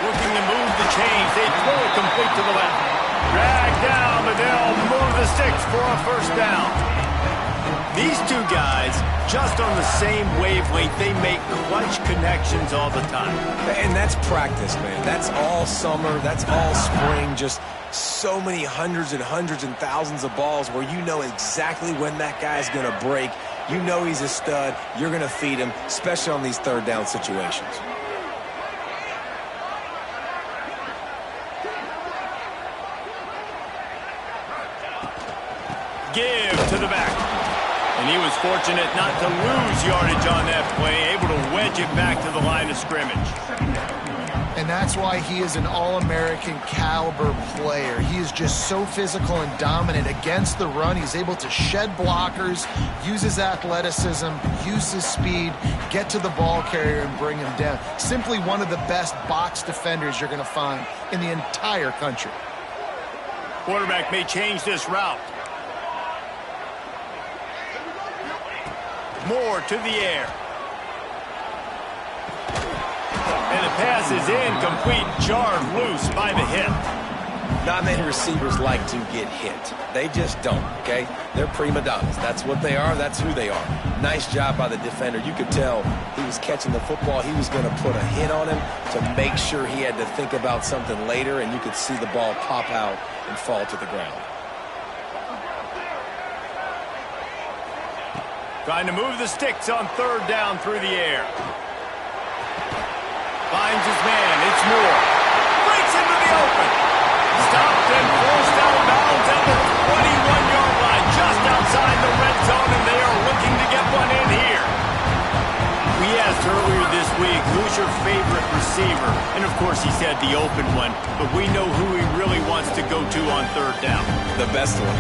looking to move the chains. They throw it complete to the left. Drag down, but they'll move the sticks for a first down. These two guys, just on the same wavelength, they make clutch connections all the time. And that's practice, man. That's all summer. That's all spring. Just so many hundreds and thousands of balls where you know exactly when that guy's going to break. You know he's a stud. You're going to feed him, especially on these third down situations. Give to the back. And he was fortunate not to lose yardage on that play, able to wedge it back to the line of scrimmage. And that's why he is an All-American caliber player. He is just so physical and dominant against the run. He's able to shed blockers, use his athleticism, use his speed, get to the ball carrier and bring him down. Simply one of the best box defenders you're going to find in the entire country. Quarterback may change this route. Moore to the air. And the pass is incomplete, jarred loose by the hit. Not many receivers like to get hit. They just don't, okay? They're prima donnas. That's what they are. That's who they are. Nice job by the defender. You could tell he was catching the football. He was going to put a hit on him to make sure he had to think about something later, and you could see the ball pop out and fall to the ground. Trying to move the sticks on third down through the air. Finds his man. It's Moore. Breaks into the open. Stopped and forced out of bounds at the 21-yard line, just outside the red zone, and they are looking to get one in here. We asked earlier this week, who's your favorite receiver? And, of course, he said the open one, but we know who he really wants to go to on third down. The best one.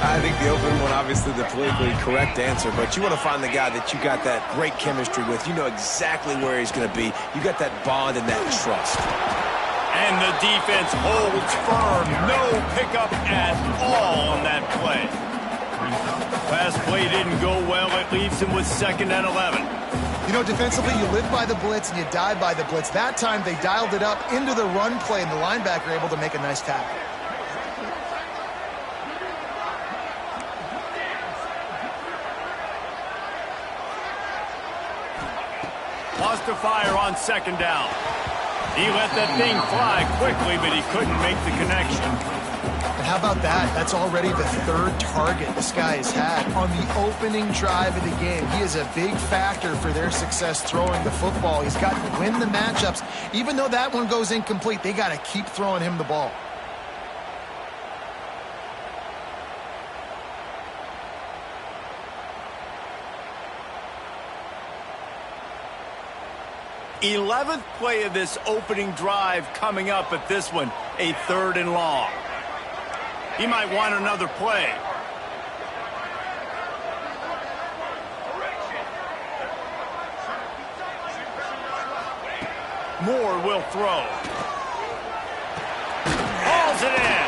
I think the open one, obviously the politically correct answer, but you want to find the guy that you got that great chemistry with. You know exactly where he's going to be. You got that bond and that trust. And the defense holds firm. No pickup at all on that play. Last play didn't go well. It leaves him with 2nd and 11. You know, defensively, you live by the blitz and you die by the blitz. That time, they dialed it up into the run play, and the linebacker able to make a nice tackle. Lost a fire on 2nd down. He let that thing fly quickly, but he couldn't make the connection. And how about that? That's already the 3rd target this guy has had on the opening drive of the game. He is a big factor for their success throwing the football. He's got to win the matchups. Even though that one goes incomplete, they got to keep throwing him the ball. Eleventh play of this opening drive coming up, but this one a 3rd and long. He might want another play. Moore will throw. Hauls it in.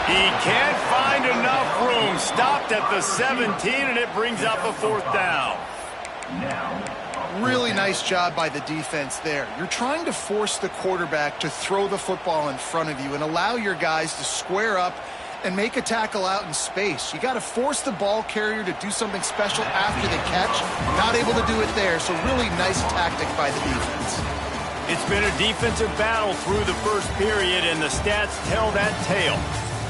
He can't find enough room. Stopped at the 17, and it brings up a 4th down. Really nice job by the defense there. You're trying to force the quarterback to throw the football in front of you and allow your guys to square up and make a tackle out in space. You got to force the ball carrier to do something special after the catch. Not able to do it there, so really nice tactic by the defense. It's been a defensive battle through the first period, and the stats tell that tale.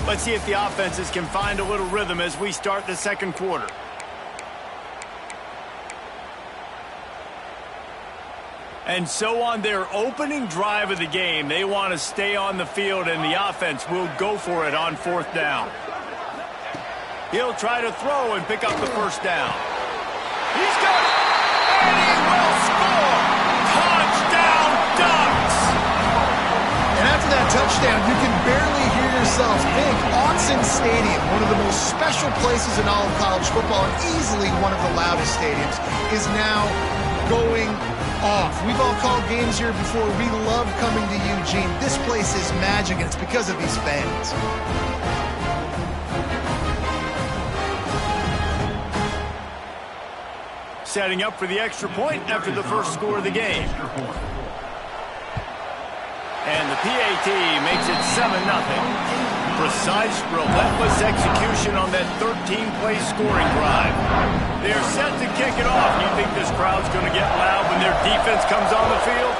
Let's see if the offenses can find a little rhythm as we start the 2nd quarter. And so on their opening drive of the game, they want to stay on the field, and the offense will go for it on 4th down. He'll try to throw and pick up the 1st down. He's got it! And he will score! Touchdown, Ducks! And after that touchdown, you can barely hear yourself think. Autzen Stadium, one of the most special places in all of college football, and easily one of the loudest stadiums, is now going off. We've all called games here before. We love coming to Eugene. This place is magic, and it's because of these fans. Setting up for the extra point after the first score of the game. PAT makes it 7-0. Precise, relentless execution on that 13-play scoring drive. They're set to kick it off. You think this crowd's going to get loud when their defense comes on the field?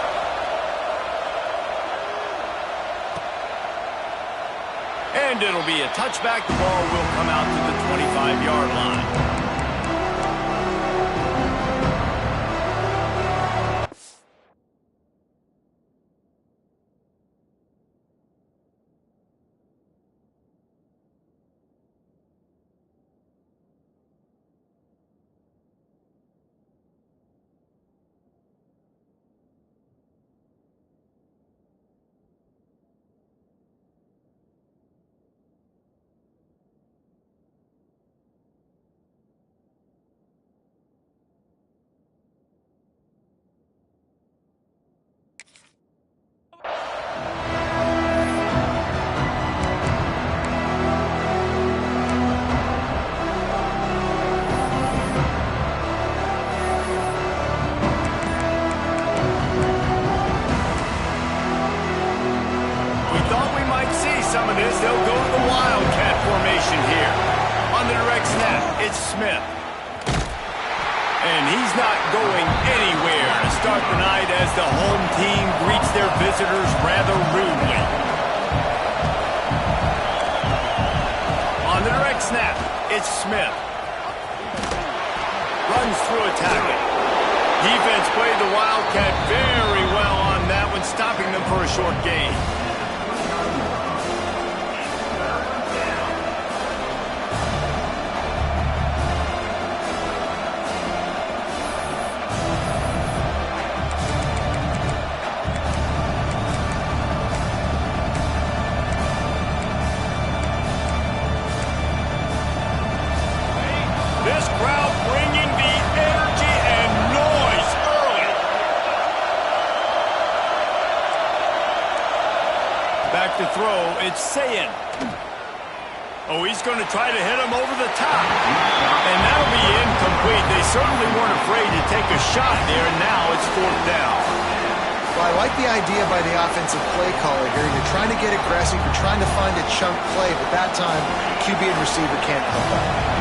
And it'll be a touchback. The ball will come out to the 25-yard line. Some of this, they'll go to the Wildcat formation here. On the direct snap, it's Smith. And he's not going anywhere to start the night as the home team greets their visitors rather rudely. On the direct snap, it's Smith. Runs through a tackle. Defense played the Wildcat very well on that one, stopping them for a short gain. This crowd bringing the energy and noise early. Back to throw, it's Sayin. Oh, he's going to try to hit him over the top. And that'll be incomplete. They certainly weren't afraid to take a shot there, and now it's 4th down. Well, I like the idea by the offensive play caller here. You're trying to get aggressive. You're trying to find a chunk play, but that time, QB and receiver can't help out.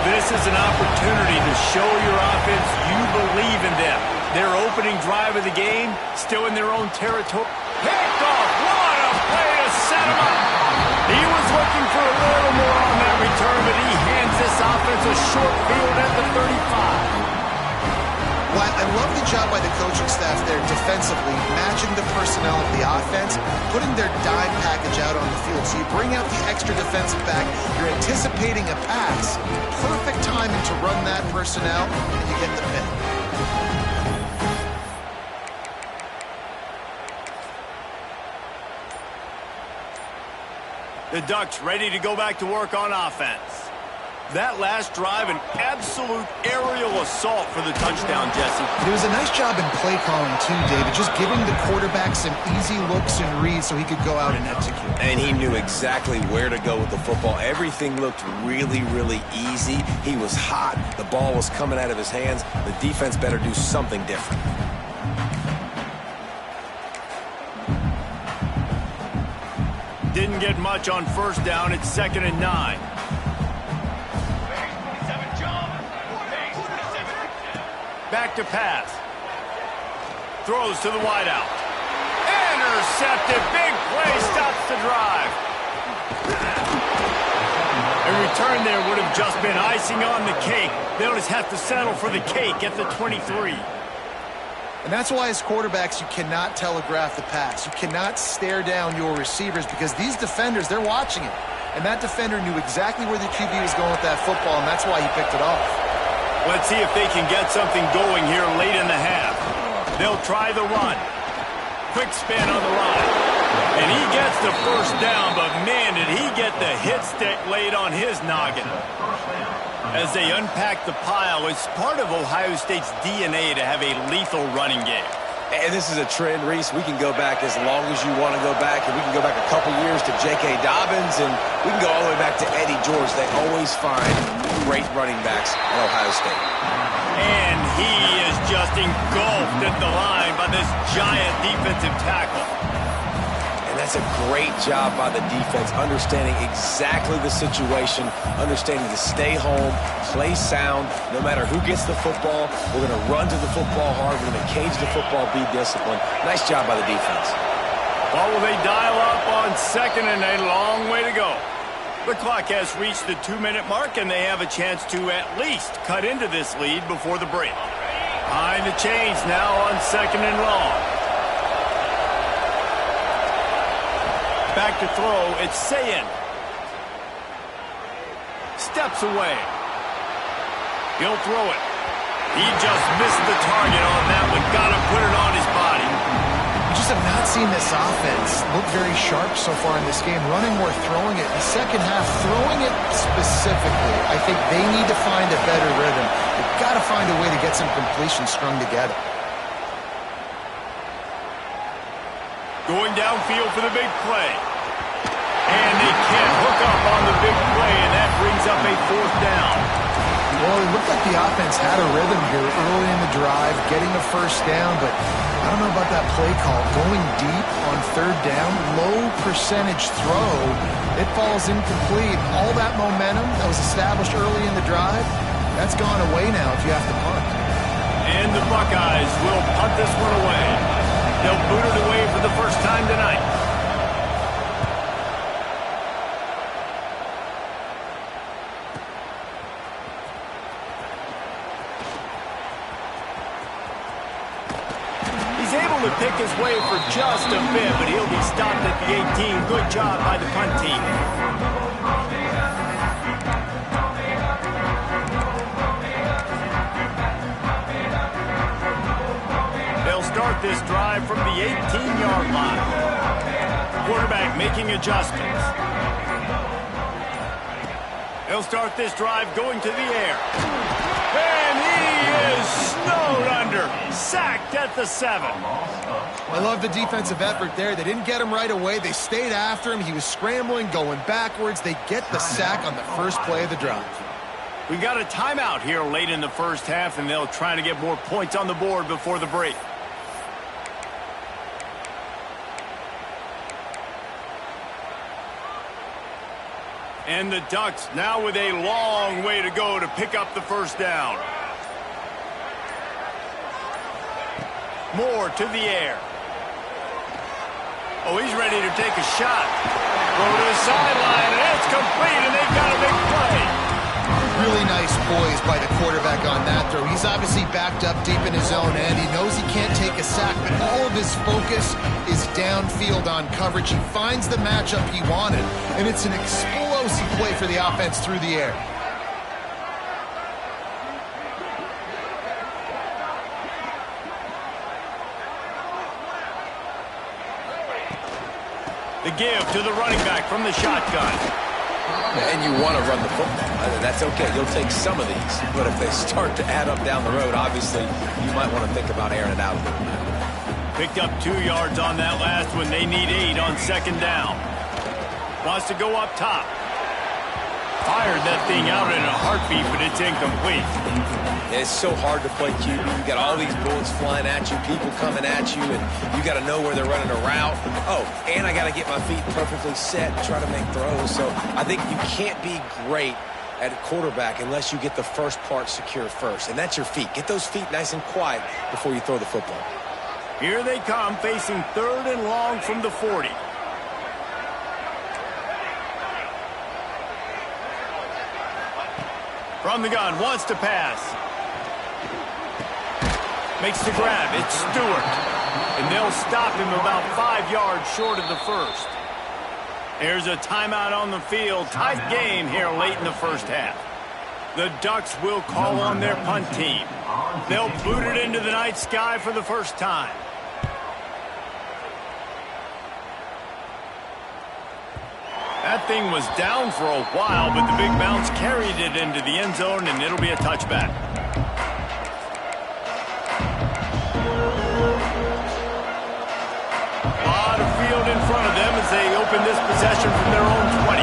This is an opportunity to show your offense you believe in them. Their opening drive of the game, still in their own territory. Picked off. What a play to set him up. He was looking for a little more on that return, but he hands this offense a short field at the 35. Well, I love the job by the coaching staff there defensively, matching the personnel of the offense, putting their dime package out on the field. So you bring out the extra defensive back, you're anticipating a pass, perfect timing to run that personnel, and you get the pick. The Ducks ready to go back to work on offense. That last drive, an absolute aerial assault for the touchdown, Jesse. It was a nice job in play calling, too, David, just giving the quarterback some easy looks and reads so he could go out and execute. And he knew exactly where to go with the football. Everything looked really, really easy. He was hot. The ball was coming out of his hands. The defense better do something different. Didn't get much on 1st down. It's 2nd and 9. Back to pass. Throws to the wideout. Intercepted. Big play stops the drive. A return there would have just been icing on the cake. They'll just have to settle for the cake at the 23. And that's why as quarterbacks you cannot telegraph the pass. You cannot stare down your receivers because these defenders, they're watching it. And that defender knew exactly where the QB was going with that football, and that's why he picked it off. Let's see if they can get something going here late in the half. They'll try the run. Quick spin on the run. And he gets the 1st down, but man, did he get the hit stick laid on his noggin. As they unpack the pile, it's part of Ohio State's DNA to have a lethal running game. And this is a trend, Reese. We can go back as long as you want to go back, and we can go back a couple years to J.K. Dobbins, and we can go all the way back to Eddie George. They always find great running backs at Ohio State. And he is just engulfed at the line by this giant defensive tackle. And that's a great job by the defense, understanding exactly the situation, understanding to stay home, play sound. No matter who gets the football, we're going to run to the football hard. We're going to cage the football, be disciplined. Nice job by the defense. Well, will they dial up on second and a long way to go? The clock has reached the 2-minute mark, and they have a chance to at least cut into this lead before the break. Behind the chains now on second and long. Back to throw, it's Sayin. Steps away. He'll throw it. He just missed the target on that one. Got to put it on his body. We just have not seen this offense look very sharp so far in this game. Running more, throwing it. In the second half, throwing it specifically. I think they need to find a better rhythm. They've got to find a way to get some completions strung together. Going downfield for the big play. And they can't hook up on the big play, and that brings up a fourth down. Well, it looked like the offense had a rhythm here early in the drive, getting a first down, but I don't know about that play call. Going deep on third down, low percentage throw, it falls incomplete. All that momentum that was established early in the drive, that's gone away now if you have to punt. And the Buckeyes will punt this one away. They'll boot it away for the first time tonight. He's able to pick his way for just a bit, but he'll be stopped at the 18. Good job by the punt team. Start this drive from the 18-yard line. Quarterback making adjustments. He'll start this drive going to the air. And he is snowed under. Sacked at the 7. I love the defensive effort there. They didn't get him right away. They stayed after him. He was scrambling, going backwards. They get the sack on the first play of the drive. We got a timeout here late in the first half, and they'll try to get more points on the board before the break. And the Ducks now with a long way to go to pick up the first down. Moore to the air. Oh, he's ready to take a shot. Throw to the sideline, and it's complete, and they've got a big play. Really nice poise by the quarterback on that throw. He's obviously backed up deep in his own end. He knows he can't take a sack, but all of his focus is downfield on coverage. He finds the matchup he wanted, and it's an explosive play for the offense through the air. The give to the running back from the shotgun. And you want to run the football. That's okay. You'll take some of these. But if they start to add up down the road, obviously, you might want to think about airing it out a little bit. Picked up 2 yards on that last one. They need 8 on second down. Wants to go up top. Fired that thing out in a heartbeat, but it's incomplete. It's so hard to play QB. You got all these bullets flying at you, people coming at you, and you got to know where they're running a route. Oh, and I got to get my feet perfectly set and try to make throws. So I think you can't be great at quarterback unless you get the first part secure first, and that's your feet. Get those feet nice and quiet before you throw the football. Here they come, facing third and long from the 40. From the gun, wants to pass. Makes the grab, it's Stewart. And they'll stop him about 5 yards short of the first. There's a timeout on the field. Tight game here late in the first half. The Ducks will call on their punt team. They'll boot it into the night sky for the first time. That thing was down for a while, but the big bounce carried it into the end zone, and it'll be a touchback. A lot of field in front of them as they open this possession from their own 20.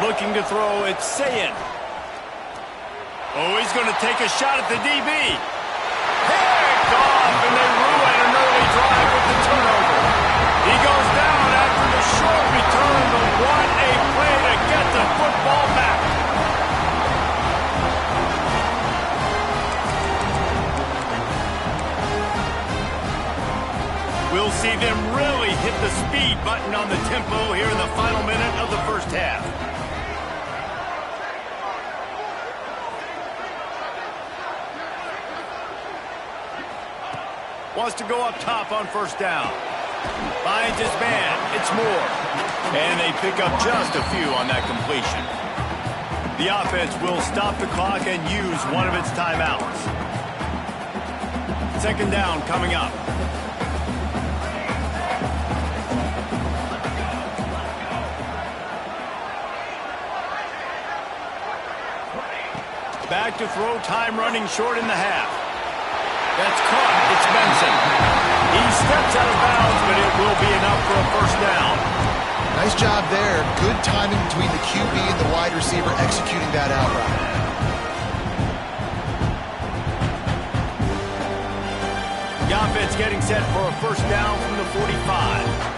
Looking to throw, it's Sayin. Oh, he's going to take a shot at the DB. Picked off, and they ruin an early drive with the turnover. He goes down after the short return, but what a play to get the football back. We'll see them really hit the speed button on the tempo here in the final minute of the first half. Wants to go up top on first down. Finds his man. It's Moore. And they pick up just a few on that completion. The offense will stop the clock and use one of its timeouts. Second down coming up. Back to throw, time running short in the half. That's caught. It's Benson. He steps out of bounds, but it will be enough for a first down. Nice job there. Good timing between the QB and the wide receiver executing that out route. The offense getting set for a first down from the 45.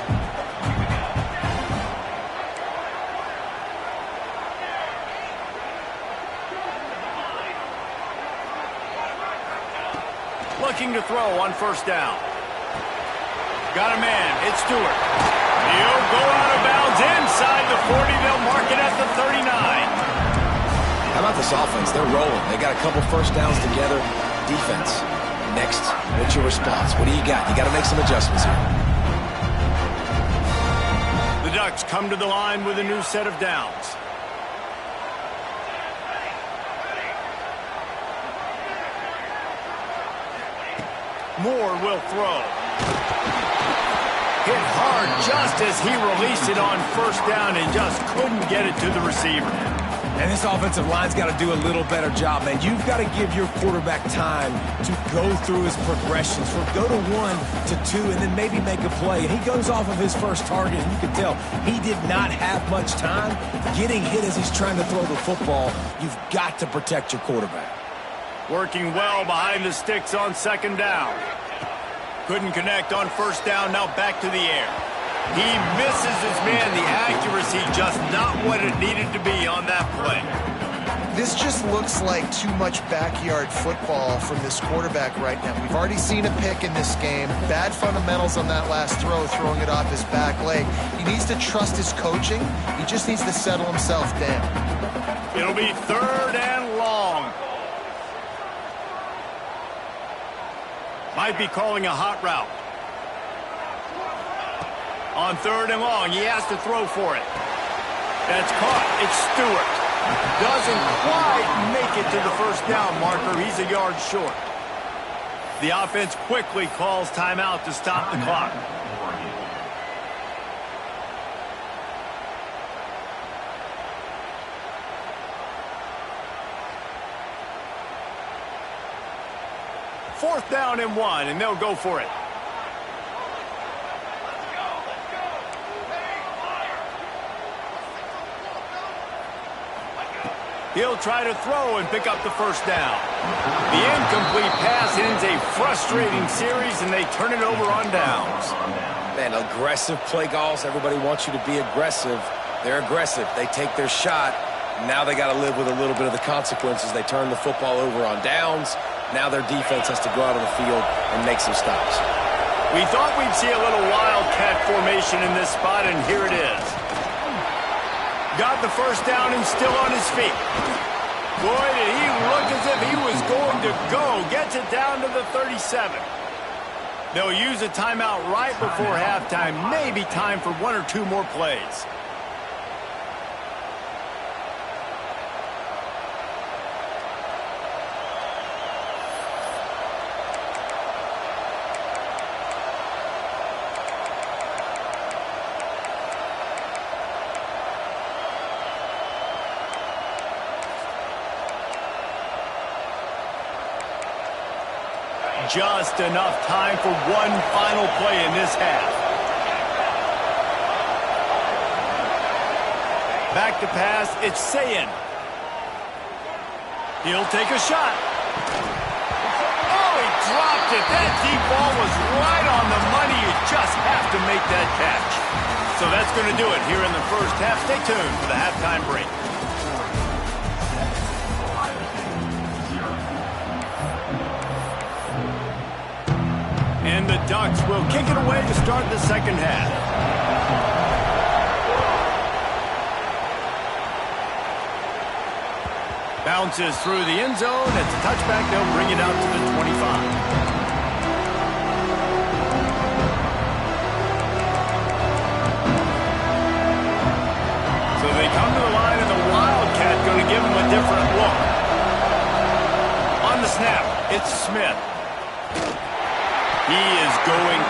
Looking to throw on first down. Got a man. It's Stewart. He'll go out of bounds inside the 40. They'll mark it at the 39. How about this offense? They're rolling. They got a couple first downs together. Defense. Next, what's your response? What do you got? You got to make some adjustments here. The Ducks come to the line with a new set of downs. Moore will throw. Hit hard just as he released it on first down and just couldn't get it to the receiver. And this offensive line's got to do a little better job, man. You've got to give your quarterback time to go through his progressions. From go to 1 to 2 and then maybe make a play. And he goes off of his first target, and you can tell he did not have much time getting hit as he's trying to throw the football. You've got to protect your quarterback. Working well behind the sticks on second down. Couldn't connect on first down, now back to the air. He misses his man. The accuracy just not what it needed to be on that play. This just looks like too much backyard football from this quarterback right now. We've already seen a pick in this game. Bad fundamentals on that last throw, throwing it off his back leg. He needs to trust his coaching. He just needs to settle himself down. It'll be third and long. Might be calling a hot route. On third and long, he has to throw for it. That's caught. It's Stewart. Doesn't quite make it to the first down marker. He's a yard short. The offense quickly calls timeout to stop the clock. Fourth down and 1, and they'll go for it. He'll try to throw and pick up the first down. The incomplete pass ends a frustrating series, and they turn it over on downs. Man, aggressive play calls. Everybody wants you to be aggressive. They're aggressive. They take their shot. Now they got to live with a little bit of the consequences. They turn the football over on downs. Now their defense has to go out on the field and make some stops. We thought we'd see a little wildcat formation in this spot, and here it is. Got the first down and still on his feet. Boy, did he look as if he was going to go. Gets it down to the 37. They'll use a timeout right before halftime. Maybe time for 1 or 2 more plays. Just enough time for one final play in this half. Back to pass, it's Sayin. He'll take a shot. Oh, he dropped it. That deep ball was right on the money. You just have to make that catch. So that's going to do it here in the first half. Stay tuned for the halftime break. And the Ducks will kick it away to start the second half. Bounces through the end zone. It's a touchback. They'll bring it out to the 25. So they come to the line, and the Wildcat going to give them a different look. On the snap, it's Smith. He is going